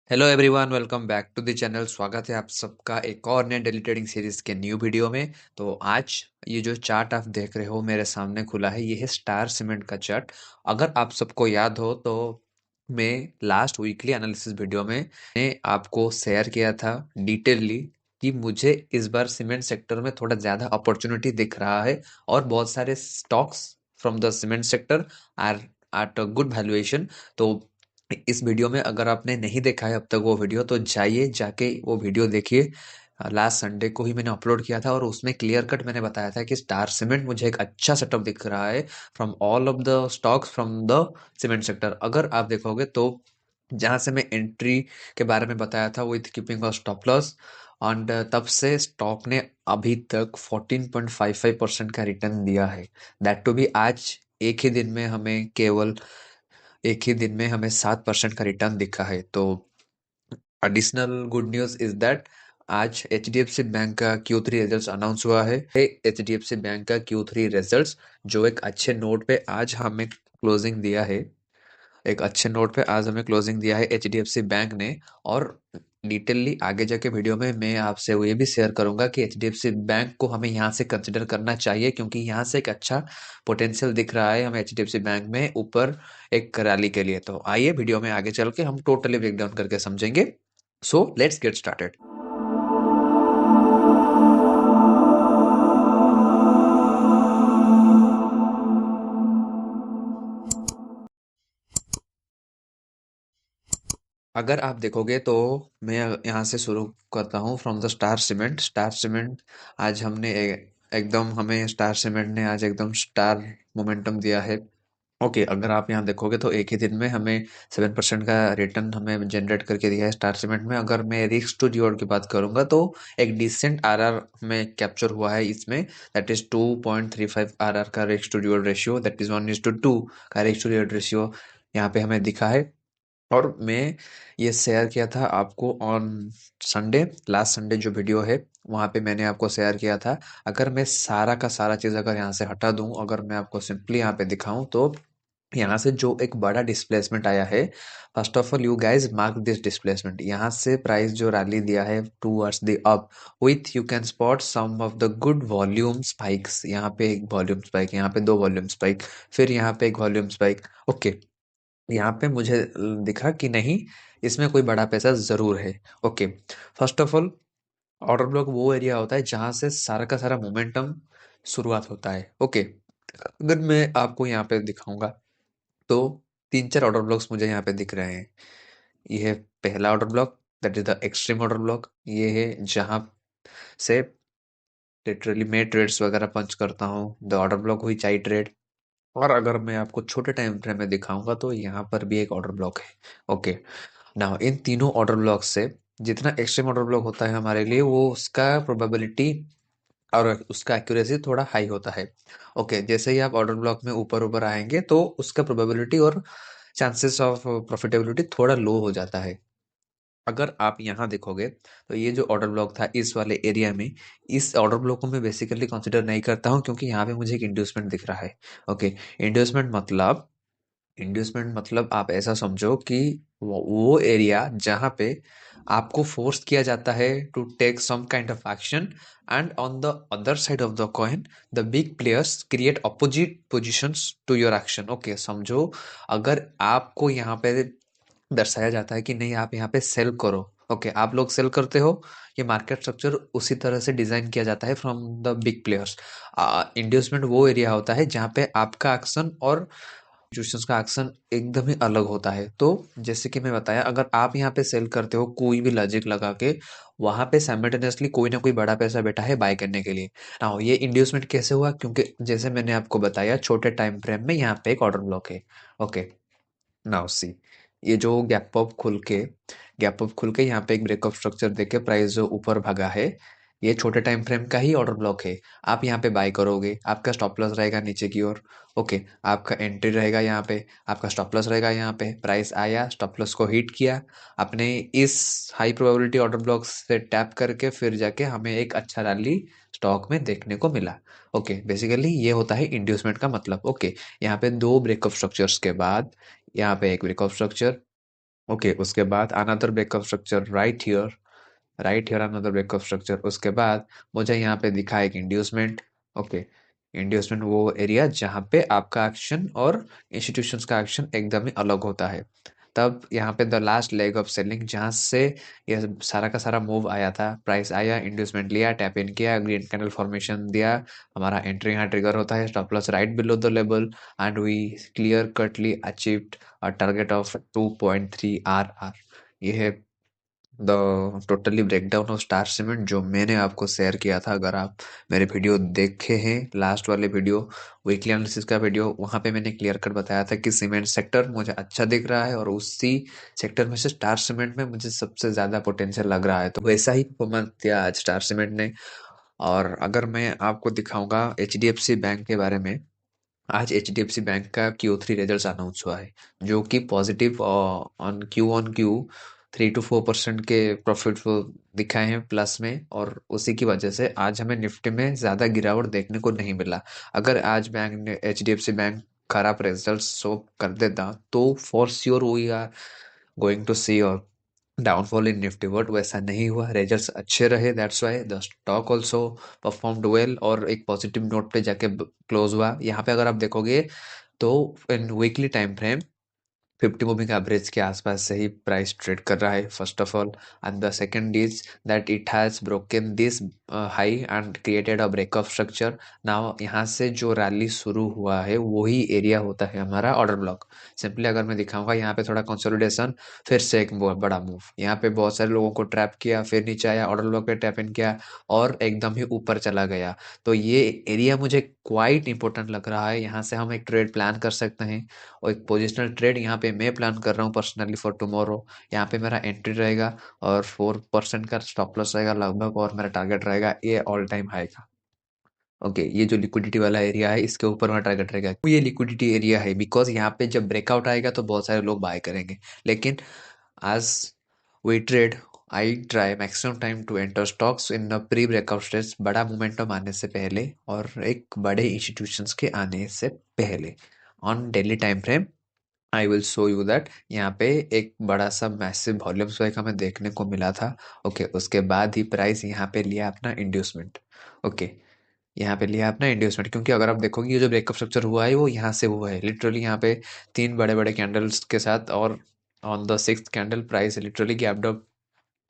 Hello everyone, welcome back to the channel. स्वागत है आप सबका एक और नए डेली ट्रेडिंग सीरीज के न्यू वीडियो में। तो आज ये जो चार्ट आप देख रहे हो मेरे सामने खुला है, ये है स्टार सीमेंट का चार्ट। अगर आप सबको याद हो तो मैं लास्ट वीकली एनालिसिस वीडियो में आपको शेयर किया था डिटेलली कि मुझे इस बार सीमेंट सेक्टर में थोड़ा ज़्यादा अपॉर्चुनिटी दिख रहा है और बहुत सारे stocks from the cement sector are at a good valuation. तो इस वीडियो में अगर आपने नहीं देखा है अब तक वो वीडियो, तो जाइए जाके वो वीडियो देखिए। लास्ट संडे को ही मैंने अपलोड किया था और उसमें क्लियर कट मैंने बताया था कि स्टार सीमेंट मुझे एक अच्छा सेटअप दिख रहा है from all of the stocks from the cement sector. अगर आप देखोगे तो जहां से मैं एंट्री के बारे में बताया था with keeping of stop loss, and तब से स्टॉक ने अभी तक 14.55% का रिटर्न दिया है। दैट टू भी आज एक ही दिन में हमें केवल एक ही दिन में हमें 7% का रिटर्न दिखा है। तो additional good news is that आज H D F C bank का Q3 रिजल्ट्स अनाउंस हुआ है। H D F C bank का Q3 रिजल्ट्स जो एक अच्छे नोट पे आज हमें क्लोजिंग दिया है। एक अच्छे नोट पे आज हमें क्लोजिंग दिया है H D F C bank ने। और डिटेलली आगे जाके वीडियो में मैं आपसे वो ये भी शेयर करूंगा कि H D F C bank को हमें यहाँ से कंसिडर करना चाहिए, क्योंकि यहाँ से एक अच्छा पोटेंशियल दिख रहा है हमें H D F C bank में ऊपर एक रैली के लिए। तो आइए वीडियो में आगे चल के हम टोटली ब्रेक डाउन करके समझेंगे। So let's get started. अगर आप देखोगे तो मैं यहाँ से शुरू करता हूँ from the star cement. Star cement आज एकदम हमें स्टार सीमेंट ने आज एकदम स्टार मोमेंटम दिया है। ओके, अगर आप यहाँ देखोगे तो एक ही दिन में हमें 7% का रिटर्न हमें जनरेट करके दिया है स्टार सीमेंट में। अगर मैं रिस्क टू रिवॉर्ड की बात करूंगा तो एक डिसेंट आरआर में कैप्चर हुआ है इसमें। दैट इज 2.35 आरआर का risk to reward ratio, that is 1:2 का रिस्क टू रिवॉर्ड रेशियो यहाँ पे हमें दिखा है। और मैं ये शेयर किया था आपको ऑन संडे, लास्ट संडे जो वीडियो है वहाँ पे मैंने आपको शेयर किया था। अगर मैं सारा का सारा चीज़ अगर यहाँ से हटा दूँ, अगर मैं आपको सिंपली यहाँ पे दिखाऊं तो यहाँ से जो एक बड़ा डिस्प्लेसमेंट आया है, first of all you guys mark this displacement. यहाँ से प्राइस जो रैली दिया है towards the up with you can spot some of the good volume spikes. यहाँ पे एक वॉल्यूम स्पाइक, यहाँ पे दो वॉल्यूम स्पाइक, फिर यहाँ पे एक वॉल्यूम स्पाइक। ओके, यहाँ पे मुझे दिखा कि नहीं, इसमें कोई बड़ा पैसा जरूर है। Okay, first of all order block वो एरिया होता है जहां से सारा का सारा मोमेंटम शुरुआत होता है। ओके, अगर मैं आपको यहाँ पे दिखाऊंगा तो तीन चार ऑर्डर ब्लॉक्स मुझे यहाँ पे दिख रहे हैं। ये है पहला order block, that is the extreme order block. ये है जहां से लिटरली मैं ट्रेड्स वगैरह पंच करता हूँ, द ऑर्डर ब्लॉक हुई चाई ट्रेड। और अगर मैं आपको छोटे टाइम फ्रेम में दिखाऊंगा तो यहाँ पर भी एक ऑर्डर ब्लॉक है। ओके, नाउ इन तीनों ऑर्डर ब्लॉक से जितना एक्सट्रीम ऑर्डर ब्लॉक होता है हमारे लिए, वो उसका प्रोबेबिलिटी और उसका एक्यूरेसी थोड़ा हाई होता है। ओके, जैसे ही आप ऑर्डर ब्लॉक में ऊपर ऊपर आएंगे तो उसका प्रोबेबिलिटी और चांसेस ऑफ प्रॉफिटेबिलिटी थोड़ा लो हो जाता है। अगर आप यहाँ देखोगे तो ये जो ऑर्डर ब्लॉक था इस वाले एरिया में, इस ऑर्डर ब्लॉक को मैं बेसिकली कंसिडर नहीं करता हूँ, क्योंकि यहाँ पे मुझे एक इंड्यूसमेंट दिख रहा है। ओके, इंड्यूसमेंट मतलब आप ऐसा समझो कि वो एरिया जहाँ पे आपको फोर्स किया जाता है to take some kind of action, and on the other side of the coin the big players create opposite positions to your action. Okay, समझो अगर आपको यहाँ पे दर्शाया जाता है कि नहीं आप यहाँ पे सेल करो। ओके, आप लोग सेल करते हो, ये मार्केट स्ट्रक्चर उसी तरह से डिजाइन किया जाता है from the big players. Inducement वो एरिया होता है जहाँ पे आपका एक्शन और सिचुएशंस का एक्शन एकदम ही अलग होता है। तो जैसे कि मैं बताया, अगर आप यहाँ पे सेल करते हो कोई भी लॉजिक लगा के, वहां पे साइमल्टेनियसली कोई ना कोई बड़ा पैसा बैठा है बाय करने के लिए। ना ये इंड्यूसमेंट कैसे हुआ, क्योंकि जैसे मैंने आपको बताया छोटे टाइम फ्रेम में यहाँ पे एक ऑर्डर ब्लॉक है। ओके, नाउ सी, ये जो गैप अप खुल के यहाँ पे एक ब्रेकअप स्ट्रक्चर देके प्राइस जो ऊपर भागा है, ये छोटे टाइम फ्रेम का ही ऑर्डर ब्लॉक है। आप यहाँ पे बाय करोगे, आपका स्टॉप लॉस रहेगा नीचे की ओर। ओके, आपका एंट्री रहेगा यहाँ पे, आपका स्टॉप लॉस रहेगा यहाँ पे। प्राइस आया, स्टॉप लॉस को हिट किया, अपने इस हाई प्रोबेबिलिटी ऑर्डर ब्लॉक से टैप करके फिर जाके हमें एक अच्छा रैली स्टॉक में देखने को मिला। ओके, बेसिकली ये होता है इंड्यूसमेंट का मतलब। ओके, यहाँ पे दो ब्रेकअप स्ट्रक्चर्स के बाद यहाँ पे एक ब्रेकअप स्ट्रक्चर, ओके, उसके बाद another breakup structure right here another breakup structure. उसके बाद मुझे यहाँ पे दिखा एक इंड्यूसमेंट। ओके, इंड्यूसमेंट वो एरिया जहाँ पे आपका एक्शन और इंस्टीट्यूशंस का एक्शन एकदम ही अलग होता है। तब यहाँ पे the last leg of selling, जहाँ से ये सारा का सारा मूव आया था, प्राइस आया, इंड्यूसमेंट लिया, टैप इन किया, ग्रीन कैंडल फॉर्मेशन दिया, हमारा एंट्री यहाँ ट्रिगर होता है, stop loss right below the level, and we clear cutly achieved a target of 2.3 R R. ये है the totally breakdown of Star Cement जो मैंने आपको शेयर किया था। अगर आप मेरे वीडियो देखे हैं, लास्ट वाले वीडियो, वीकली एनालिसिस का वीडियो, वहां पे मैंने क्लियर कट बताया था कि सीमेंट सेक्टर मुझे अच्छा दिख रहा है और उसी सेक्टर में से स्टार सीमेंट में मुझे सबसे ज्यादा पोटेंशियल लग रहा है। तो वैसा ही परफॉर्मेंस दिया आज स्टार सीमेंट ने। और अगर मैं आपको दिखाऊंगा एचडीएफसी बैंक के बारे में, आज एचडीएफसी बैंक का Q3 रिजल्ट्स अनाउंस हुआ है, जो कि पॉजिटिव ऑन क्यू 3 to 4% के प्रॉफिट वो दिखाए हैं प्लस में, और उसी की वजह से आज हमें निफ्टी में ज्यादा गिरावट देखने को नहीं मिला। अगर आज बैंक ने एचडीएफसी बैंक खराब रिजल्ट शो कर देता तो for sure we are going to see और डाउनफॉल इन निफ्टी, बट वैसा नहीं हुआ, रिजल्ट्स अच्छे रहे, that's why the stock also performed well और एक पॉजिटिव नोट पे जाके क्लोज हुआ। यहाँ पे अगर आप देखोगे तो in weekly time frame 50 moving average के आसपास से ही प्राइस ट्रेड कर रहा है, first of all, and the second is that it has broken this high and created a breakup structure. Now यहाँ से जो रैली शुरू हुआ है वही एरिया होता है हमारा ऑर्डर ब्लॉक। सिंपली अगर मैं दिखाऊंगा, यहाँ पे थोड़ा कंसोलिडेशन, फिर से एक बहुत बड़ा मूव, यहाँ पे बहुत सारे लोगों को ट्रैप किया, फिर नीचे आया, ऑर्डर ब्लॉक पे टैप इन किया और एकदम ही ऊपर चला गया। तो ये एरिया मुझे क्वाइट इंपॉर्टेंट लग रहा है, यहाँ से हम एक ट्रेड प्लान कर सकते हैं। और एक पोजिशनल ट्रेड यहाँ पे मैं प्लान कर रहा हूँ पर्सनली फॉर टुमारो। यहाँ पे मेरा एंट्री रहेगा और 4% का स्टॉप लॉस रहेगा लगभग, और मेरा टारगेट रहेगा ये ऑल टाइम हाई का। ओके, ये जो लिक्विडिटी वाला एरिया है इसके ऊपर मेरा टारगेट रहेगा। तो ये लिक्विडिटी एरिया है बिकॉज यहाँ पे जब ब्रेकआउट आएगा तो बहुत सारे लोग बाय करेंगे। लेकिन आज we trade, I try maximum time to enter stocks in a pre breakout stage, बड़ा मोमेंटम आने से पहले और एक बड़े इंस्टीट्यूशंस के आने से पहले। On daily time frame I will show you that यहाँ पे एक बड़ा सा मैसिव वॉल्यूम स्पाइक हमें देखने को मिला था। ओके, उसके बाद ही प्राइस यहाँ पे लिया अपना इंड्यूसमेंट। ओके, यहाँ पे लिया अपना इंड्यूसमेंट, क्योंकि अगर आप देखोगे ये जो ब्रेकअप स्ट्रक्चर हुआ है वो यहाँ से हुआ है लिटरली, यहाँ पे तीन बड़े बड़े कैंडल्स के साथ, और on the sixth candle price literally gapped up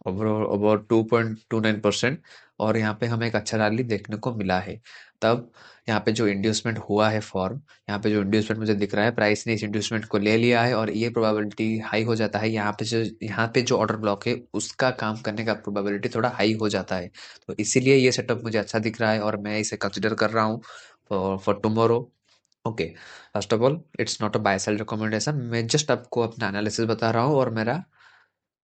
over 2.29%, और यहाँ पे हमें एक अच्छा रैली देखने को मिला है। तब यहाँ पे जो इंड्यूसमेंट हुआ है फॉर्म, यहाँ पे जो इंड्यूसमेंट मुझे दिख रहा है, प्राइस ने इस इंड्यूसमेंट को ले लिया है और ये प्रोबेबिलिटी हाई हो जाता है, यहाँ पे जो ऑर्डर ब्लॉक है उसका काम करने का प्रोबेबिलिटी थोड़ा हाई हो जाता है। तो इसीलिए ये सेटअप मुझे अच्छा दिख रहा है और मैं इसे कंसिडर कर रहा हूँ for tomorrow. Okay, first of all it's not a buy sell recommendation, मैं जस्ट आपको अपना एनालिसिस बता रहा हूँ और मेरा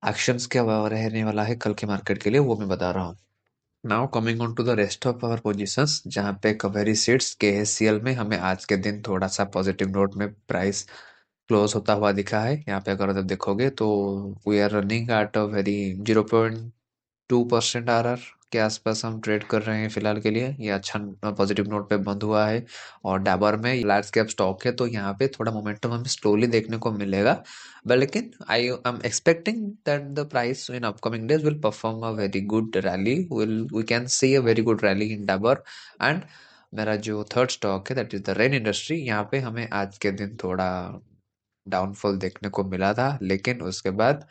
एक्शंस क्या रहने वाला है कल के मार्केट के लिए वो मैं बता रहा हूँ। Now coming on to the rest of our positions, जहाँ पे कवेरी सीट्स के एससीएल में हमें आज के दिन थोड़ा सा पॉजिटिव नोट में प्राइस क्लोज होता हुआ दिखा है। यहाँ पे अगर आप देखोगे तो we are running at a very 0.2% RR के आसपास हम ट्रेड कर रहे हैं फिलहाल के लिए, ये अच्छा पॉजिटिव नोट पे बंद हुआ है। और डाबर में लार्ज कैप स्टॉक है तो यहाँ पे थोड़ा मोमेंटम हमें स्लोली देखने को मिलेगा, but लेकिन I am expecting that the price in upcoming days will perform a very good rally, will we can see a very good rally in Dabur. And मेरा जो थर्ड स्टॉक है that is the Rain industry, यहाँ पे हमें आज के दिन थोड़ा डाउनफॉल देखने को मिला था, लेकिन उसके बाद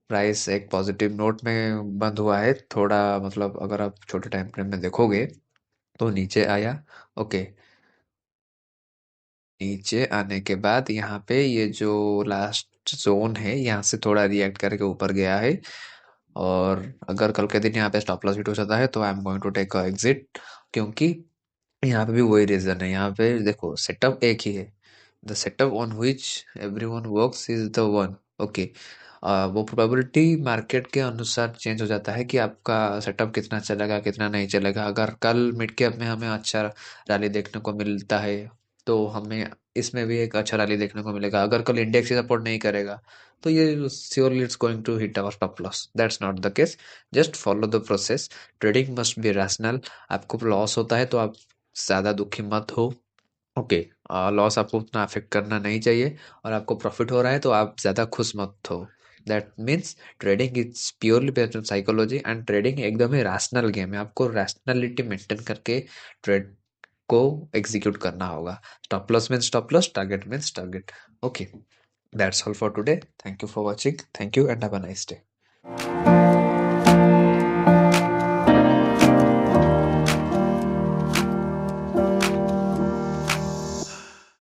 प्राइस एक पॉजिटिव नोट में बंद हुआ है थोड़ा, मतलब अगर आप छोटे टाइम फ्रेम में देखोगे तो नीचे आया। ओके, नीचे आने के बाद यहाँ पे ये जो लास्ट जोन है यहाँ से थोड़ा रिएक्ट करके ऊपर गया है, और अगर कल के दिन यहाँ पे स्टॉप लॉस हिट हो जाता है तो I am going to take a exit, क्योंकि यहाँ पे भी वही रीजन है। यहाँ पे देखो सेटअप एक ही है, the setup on which everyone works is the one. Okay, वो प्रोबेबिलिटी मार्केट के अनुसार चेंज हो जाता है कि आपका सेटअप कितना चलेगा कितना नहीं चलेगा। अगर कल मिड कैप में हमें अच्छा रैली देखने को मिलता है तो हमें इसमें भी एक अच्छा रैली देखने को मिलेगा। अगर कल इंडेक्स सपोर्ट नहीं करेगा तो ये surely it's going to hit our stop loss, that's not the case. Just follow the process, trading must be rational. आपको लॉस होता है तो आप ज़्यादा दुखी मत हो। ओके, लॉस आपको उतना अफेक्ट करना नहीं चाहिए, और आपको प्रॉफिट हो रहा है तो आप ज़्यादा खुश मत हो। That means trading is purely based on psychology, and trading एकदम ही रैशनल गेम है। आपको रैशनलिटी मेंटेन करके ट्रेड को एग्जीक्यूट करना होगा। Stop loss means stop loss, target means target. Okay, that's all for today. Thank you for watching, thank you and have a nice day.